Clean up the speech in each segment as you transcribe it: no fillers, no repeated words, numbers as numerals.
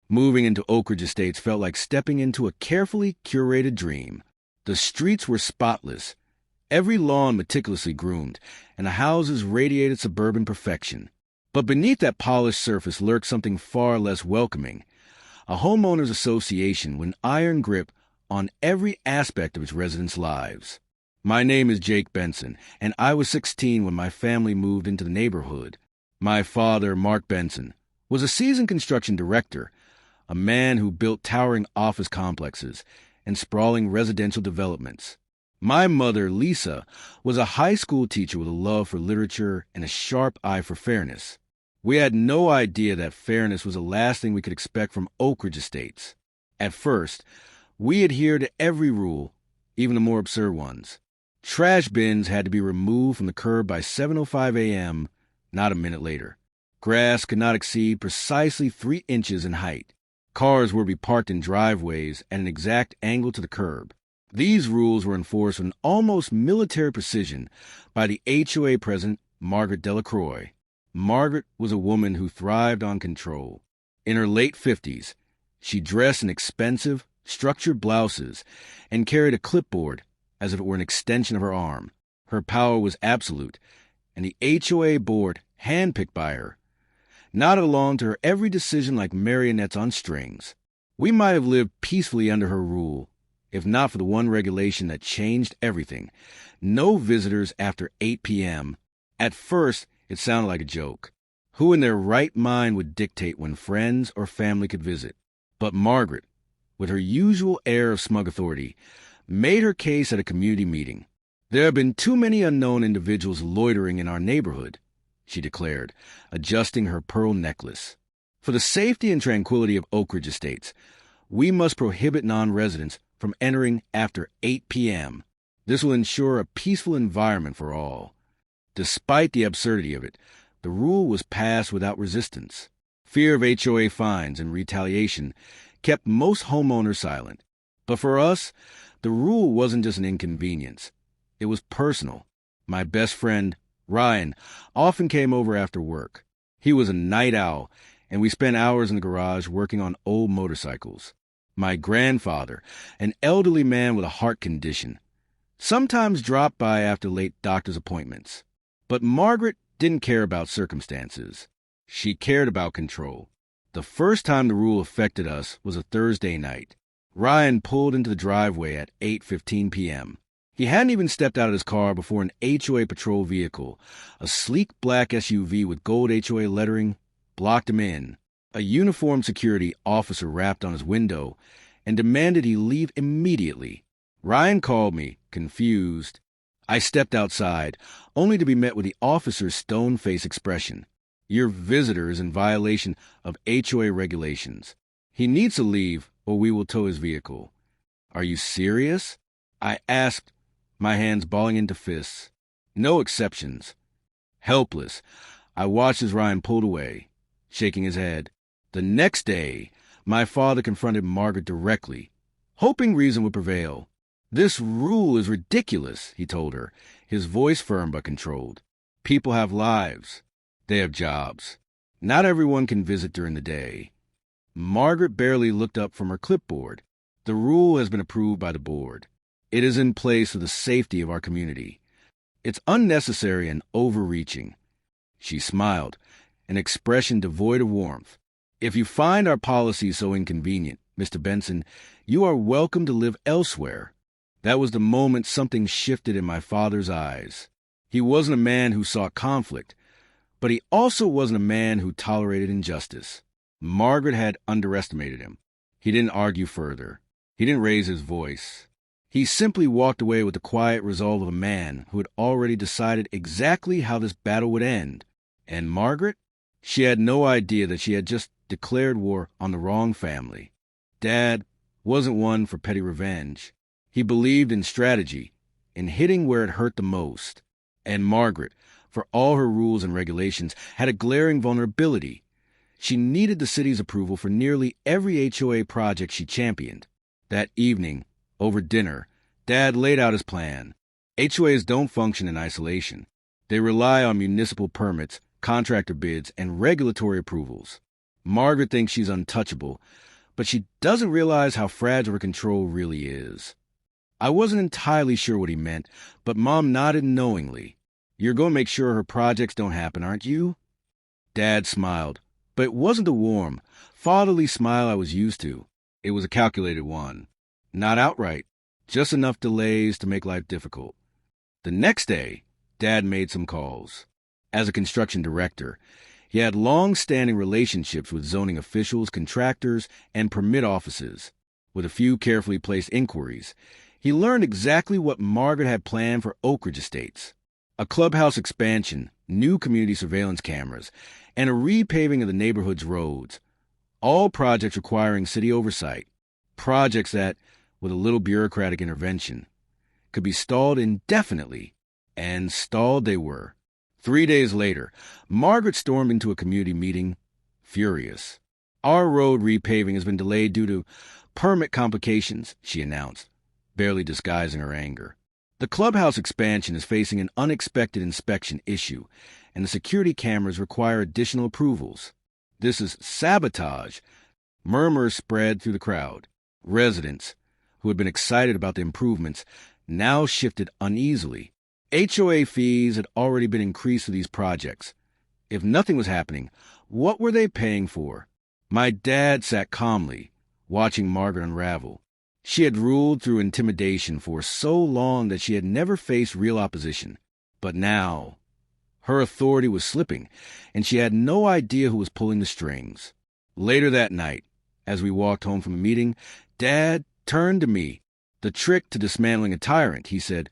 Moving into Oakridge Estates felt like stepping into a carefully curated dream. The streets were spotless, every lawn meticulously groomed, and the houses radiated suburban perfection. But beneath that polished surface lurked something far less welcoming, a homeowners association with an iron grip on every aspect of its residents' lives. My name is Jake Benson, and I was 16 when my family moved into the neighborhood. My father, Mark Benson, was a seasoned construction director, a man who built towering office complexes and sprawling residential developments. My mother, Lisa, was a high school teacher with a love for literature and a sharp eye for fairness. We had no idea that fairness was the last thing we could expect from Oakridge Estates. At first, we adhered to every rule, even the more absurd ones. Trash bins had to be removed from the curb by 7:05 a.m., not a minute later. Grass could not exceed precisely 3 inches in height. Cars were to be parked in driveways at an exact angle to the curb. These rules were enforced with an almost military precision by the HOA president, Margaret Delacroix. Margaret was a woman who thrived on control. In her late 50s, she dressed in expensive, structured blouses and carried a clipboard as if it were an extension of her arm. Her power was absolute, and the HOA board, handpicked by her, nodded along to her every decision like marionettes on strings. We might have lived peacefully under her rule, if not for the one regulation that changed everything: no visitors after 8 p.m. At first, it sounded like a joke. Who in their right mind would dictate when friends or family could visit? But Margaret, with her usual air of smug authority, made her case at a community meeting. There have been too many unknown individuals loitering in our neighborhood, she declared, adjusting her pearl necklace. For the safety and tranquility of Oakridge Estates, we must prohibit non-residents from entering after 8 p.m. This will ensure a peaceful environment for all. Despite the absurdity of it, the rule was passed without resistance. Fear of HOA fines and retaliation kept most homeowners silent. But for us, the rule wasn't just an inconvenience. It was personal. My best friend, Ryan, often came over after work. He was a night owl, and we spent hours in the garage working on old motorcycles. My grandfather, an elderly man with a heart condition, sometimes dropped by after late doctor's appointments. But Margaret didn't care about circumstances. She cared about control. The first time the rule affected us was a Thursday night. Ryan pulled into the driveway at 8:15 p.m. He hadn't even stepped out of his car before an HOA patrol vehicle, a sleek black SUV with gold HOA lettering, blocked him in. A uniformed security officer rapped on his window and demanded he leave immediately. Ryan called me, confused. I stepped outside, only to be met with the officer's stone-faced expression. Your visitor is in violation of HOA regulations. He needs to leave, or we will tow his vehicle. Are you serious? I asked, my hands balling into fists. No exceptions. Helpless, I watched as Ryan pulled away, shaking his head. The next day, my father confronted Margaret directly, hoping reason would prevail. This rule is ridiculous, he told her, his voice firm but controlled. People have lives. They have jobs. Not everyone can visit during the day. Margaret barely looked up from her clipboard. The rule has been approved by the board. It is in place for the safety of our community. It's unnecessary and overreaching. She smiled, an expression devoid of warmth. If you find our policies so inconvenient, Mr. Benson, you are welcome to live elsewhere. That was the moment something shifted in my father's eyes. He wasn't a man who sought conflict, but he also wasn't a man who tolerated injustice. Margaret had underestimated him. He didn't argue further. He didn't raise his voice. He simply walked away with the quiet resolve of a man who had already decided exactly how this battle would end. And Margaret? She had no idea that she had just declared war on the wrong family. Dad wasn't one for petty revenge. He believed in strategy, in hitting where it hurt the most. And Margaret, for all her rules and regulations, had a glaring vulnerability. She needed the city's approval for nearly every HOA project she championed. That evening, over dinner, Dad laid out his plan. HOAs don't function in isolation. They rely on municipal permits, contractor bids, and regulatory approvals. Margaret thinks she's untouchable, but she doesn't realize how fragile her control really is. I wasn't entirely sure what he meant, but Mom nodded knowingly. You're going to make sure her projects don't happen, aren't you? Dad smiled, but it wasn't the warm, fatherly smile I was used to. It was a calculated one. Not outright, just enough delays to make life difficult. The next day, Dad made some calls. As a construction director, he had long-standing relationships with zoning officials, contractors, and permit offices. With a few carefully placed inquiries, he learned exactly what Margaret had planned for Oakridge Estates: a clubhouse expansion, new community surveillance cameras, and a repaving of the neighborhood's roads, all projects requiring city oversight, projects that, with a little bureaucratic intervention, could be stalled indefinitely, and stalled they were. 3 days later, Margaret stormed into a community meeting, furious. Our road repaving has been delayed due to permit complications, she announced, barely disguising her anger. The clubhouse expansion is facing an unexpected inspection issue, and the security cameras require additional approvals. This is sabotage. Murmurs spread through the crowd. Residents, who had been excited about the improvements, now shifted uneasily. HOA fees had already been increased for these projects. If nothing was happening, what were they paying for? My dad sat calmly, watching Margaret unravel. She had ruled through intimidation for so long that she had never faced real opposition. But now, her authority was slipping, and she had no idea who was pulling the strings. Later that night, as we walked home from a meeting, Dad turned to me. The trick to dismantling a tyrant, he said,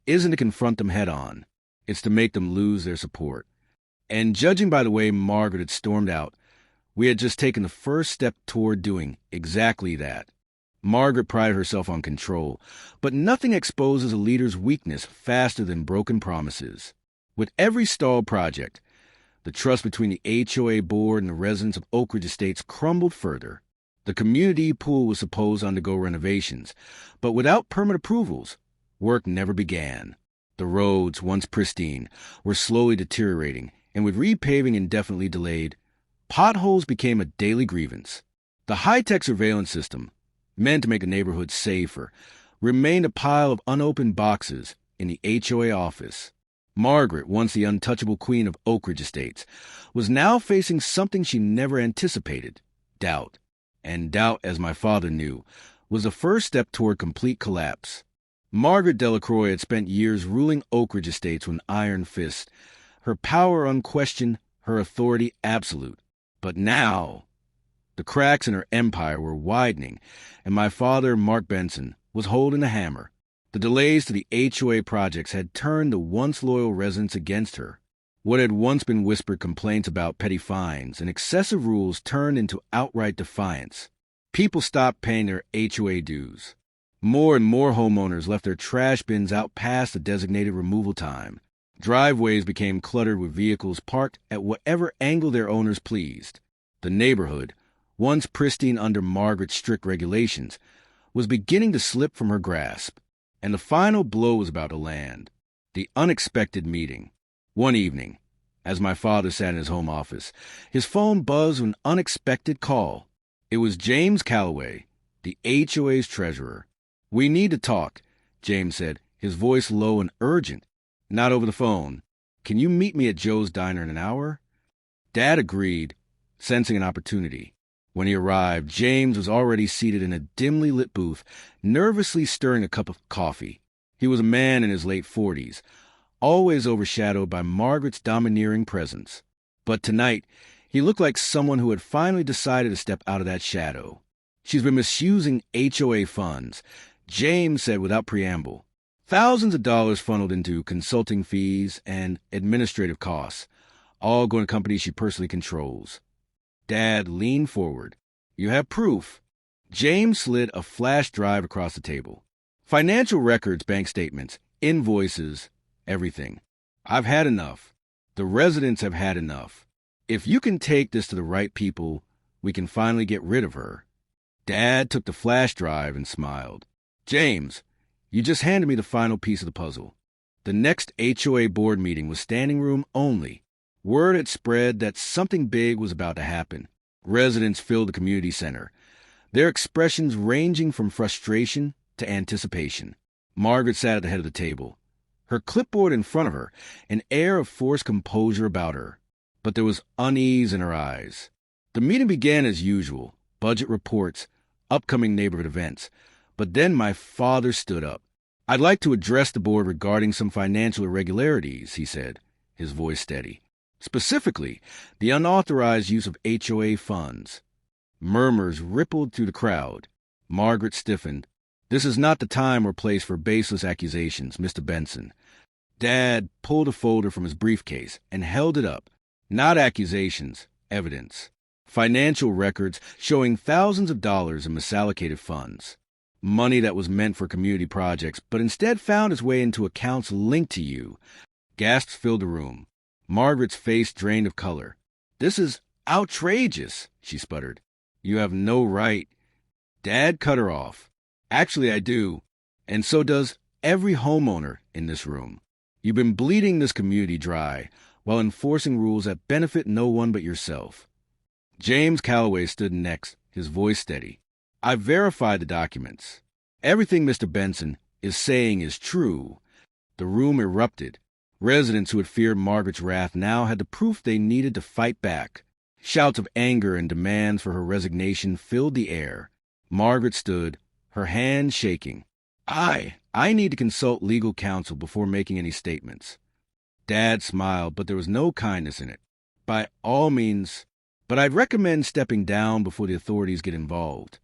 isn't to confront them head-on. It's to make them lose their support. And judging by the way Margaret had stormed out, we had just taken the first step toward doing exactly that. Margaret prided herself on control, but nothing exposes a leader's weakness faster than broken promises. With every stalled project, the trust between the HOA board and the residents of Oakridge Estates crumbled further. The community pool was supposed to undergo renovations, but without permit approvals, work never began. The roads, once pristine, were slowly deteriorating, and with repaving indefinitely delayed, potholes became a daily grievance. The high-tech surveillance system, meant to make the neighborhood safer, remained a pile of unopened boxes in the HOA office. Margaret, once the untouchable queen of Oakridge Estates, was now facing something she never anticipated: doubt. And doubt, as my father knew, was the first step toward complete collapse. Margaret Delacroix had spent years ruling Oakridge Estates with an iron fist, her power unquestioned, her authority absolute. But now, the cracks in her empire were widening, and my father, Mark Benson, was holding the hammer. The delays to the HOA projects had turned the once loyal residents against her. What had once been whispered complaints about petty fines and excessive rules turned into outright defiance. People stopped paying their HOA dues. More and more homeowners left their trash bins out past the designated removal time. Driveways became cluttered with vehicles parked at whatever angle their owners pleased. The neighborhood, once pristine under Margaret's strict regulations, was beginning to slip from her grasp. And the final blow was about to land: the unexpected meeting. One evening, as my father sat in his home office, his phone buzzed with an unexpected call. It was James Calloway, the HOA's treasurer. "We need to talk," James said, his voice low and urgent. "Not over the phone. Can you meet me at Joe's Diner in an hour?" Dad agreed, sensing an opportunity. When he arrived, James was already seated in a dimly lit booth, nervously stirring a cup of coffee. He was a man in his late 40s, always overshadowed by Margaret's domineering presence. But tonight, he looked like someone who had finally decided to step out of that shadow. "She's been misusing HOA funds," James said without preamble. "Thousands of dollars funneled into consulting fees and administrative costs, all going to companies she personally controls." Dad leaned forward. "You have proof?" James slid a flash drive across the table. "Financial records, bank statements, invoices, everything. I've had enough. The residents have had enough. If you can take this to the right people, we can finally get rid of her." Dad took the flash drive and smiled. "James, you just handed me the final piece of the puzzle." The next HOA board meeting was standing room only. Word had spread that something big was about to happen. Residents filled the community center, their expressions ranging from frustration to anticipation. Margaret sat at the head of the table, her clipboard in front of her, an air of forced composure about her. But there was unease in her eyes. The meeting began as usual, budget reports, upcoming neighborhood events. But then my father stood up. "I'd like to address the board regarding some financial irregularities," he said, his voice steady. "Specifically, the unauthorized use of HOA funds." Murmurs rippled through the crowd. Margaret stiffened. "This is not the time or place for baseless accusations, Mr. Benson." Dad pulled a folder from his briefcase and held it up. "Not accusations, evidence. Financial records showing thousands of dollars in misallocated funds. Money that was meant for community projects, but instead found its way into accounts linked to you." Gasps filled the room. Margaret's face drained of color. "This is outrageous," she sputtered. "You have no right." Dad cut her off. "Actually, I do. And so does every homeowner in this room. You've been bleeding this community dry while enforcing rules that benefit no one but yourself." James Calloway stood next, his voice steady. "I've verified the documents. Everything Mr. Benson is saying is true." The room erupted. Residents who had feared Margaret's wrath now had the proof they needed to fight back. Shouts of anger and demands for her resignation filled the air. Margaret stood, her hands shaking. I need to consult legal counsel before making any statements." Dad smiled, but there was no kindness in it. "By all means, but I'd recommend stepping down before the authorities get involved."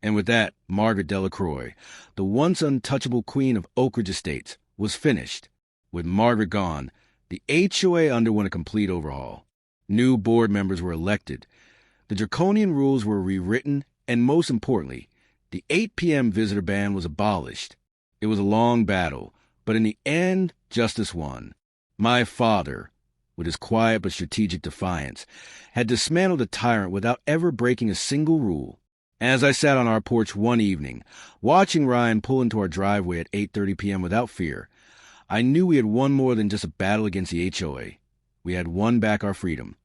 And with that, Margaret Delacroix, the once untouchable queen of Oakridge Estates, was finished. With Margaret gone, the HOA underwent a complete overhaul. New board members were elected. The draconian rules were rewritten, and most importantly, the 8 p.m. visitor ban was abolished. It was a long battle, but in the end, justice won. My father, with his quiet but strategic defiance, had dismantled a tyrant without ever breaking a single rule. As I sat on our porch one evening, watching Ryan pull into our driveway at 8:30 p.m. without fear, I knew we had won more than just a battle against the HOA. We had won back our freedom.